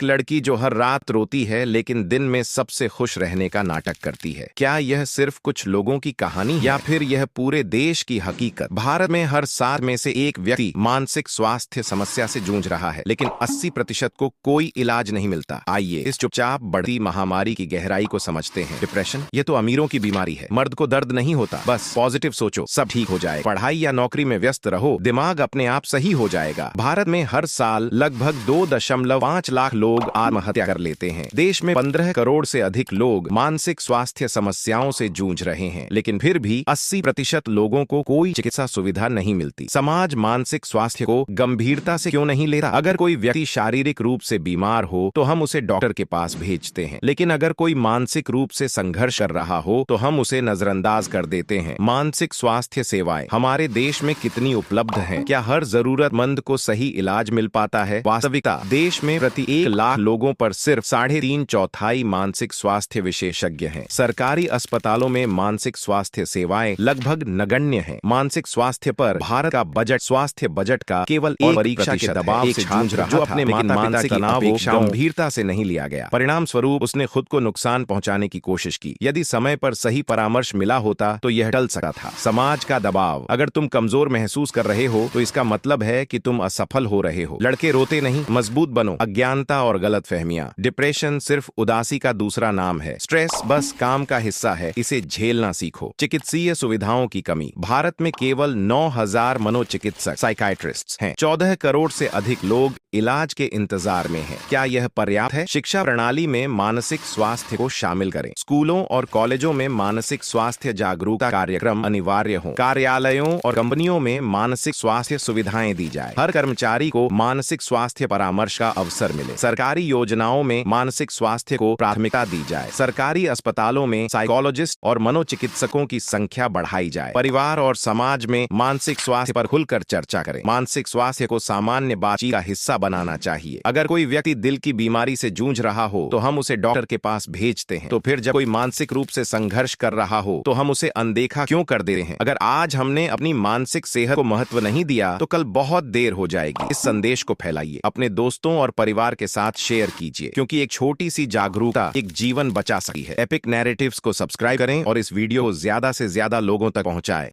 एक लड़की जो हर रात रोती है लेकिन दिन में सबसे खुश रहने का नाटक करती है। क्या यह सिर्फ कुछ लोगों की कहानी या फिर यह पूरे देश की हकीकत? भारत में हर 7 में से एक व्यक्ति मानसिक स्वास्थ्य समस्या से जूझ रहा है, लेकिन 80% को कोई इलाज नहीं मिलता। आइए इस चुपचाप बढ़ती महामारी की गहराई को समझते हैं। डिप्रेशन ये तो अमीरों की बीमारी है। मर्द को दर्द नहीं होता, बस पॉजिटिव सोचो, सब ठीक हो जाए। पढ़ाई या नौकरी में व्यस्त रहो, दिमाग अपने आप सही हो जाएगा। भारत में हर साल लगभग 2.5 लाख लोग आत्महत्या कर लेते हैं। देश में 15 करोड़ से अधिक लोग मानसिक स्वास्थ्य समस्याओं से जूझ रहे हैं, लेकिन फिर भी 80% लोगों को कोई चिकित्सा सुविधा नहीं मिलती। समाज मानसिक स्वास्थ्य को गंभीरता से क्यों नहीं लेता? अगर कोई व्यक्ति शारीरिक रूप से बीमार हो तो हम उसे डॉक्टर के पास भेजते हैं, लेकिन अगर कोई मानसिक रूप से संघर्ष कर रहा हो तो हम उसे नजरअंदाज कर देते हैं। मानसिक स्वास्थ्य सेवाएं हमारे देश में कितनी उपलब्ध हैं? क्या हर जरूरतमंद को सही इलाज मिल पाता है? वास्तविकता, देश में प्रति 1 लाख लोगों पर सिर्फ 3.5 मानसिक स्वास्थ्य विशेषज्ञ हैं। सरकारी अस्पतालों में मानसिक स्वास्थ्य सेवाएं लगभग नगण्य हैं। मानसिक स्वास्थ्य पर भारत का बजट स्वास्थ्य बजट का केवल 1% के दबाव से जूझ रहा था, लेकिन मानसिक तनाव को गंभीरता से नहीं लिया गया। परिणाम स्वरूप उसने खुद को नुकसान पहुंचाने की कोशिश की। यदि समय पर सही परामर्श मिला होता तो यह टल सकता था। समाज का दबाव, अगर तुम कमजोर महसूस कर रहे हो तो इसका मतलब है कि तुम असफल हो रहे हो। लड़के रोते नहीं, मजबूत बनो। अज्ञानता और गलतफहमियां, डिप्रेशन सिर्फ उदासी का दूसरा नाम है। स्ट्रेस बस काम का हिस्सा है, इसे झेलना सीखो। चिकित्सीय सुविधाओं की कमी, भारत में केवल 9,000 मनोचिकित्सक साइकाइट्रिस्ट्स हैं। 14 करोड़ से अधिक लोग इलाज के इंतजार में हैं। क्या यह पर्याप्त है? शिक्षा प्रणाली में मानसिक स्वास्थ्य को शामिल करें। स्कूलों और कॉलेजों में मानसिक स्वास्थ्य जागरूकता कार्यक्रम अनिवार्य हों। कार्यालयों और कंपनियों में मानसिक स्वास्थ्य सुविधाएं दी जाए। हर कर्मचारी को मानसिक स्वास्थ्य परामर्श का अवसर मिले। सरकारी योजनाओं में मानसिक स्वास्थ्य को प्राथमिकता दी जाए। सरकारी अस्पतालों में साइकोलॉजिस्ट और मनोचिकित्सकों की संख्या बढ़ाई जाए। परिवार और समाज में मानसिक स्वास्थ्य पर खुलकर चर्चा करें। मानसिक स्वास्थ्य को सामान्य बातचीत का हिस्सा बनाना चाहिए। अगर कोई व्यक्ति दिल की बीमारी से जूझ रहा हो तो हम उसे डॉक्टर के पास भेजते हैं, तो फिर जब कोई मानसिक रूप से संघर्ष कर रहा हो तो हम उसे अनदेखा क्यों कर देते हैं? अगर आज हमने अपनी मानसिक सेहत को महत्व नहीं दिया तो कल बहुत देर हो जाएगी। इस संदेश को फैलाइए, अपने दोस्तों और परिवार के साथ शेयर कीजिए, क्योंकि एक छोटी सी जागरूकता एक जीवन बचा सकती है। एपिक नैरेटिव्स को सब्सक्राइब करें और इस वीडियो को ज्यादा से ज्यादा लोगों तक पहुंचाएं।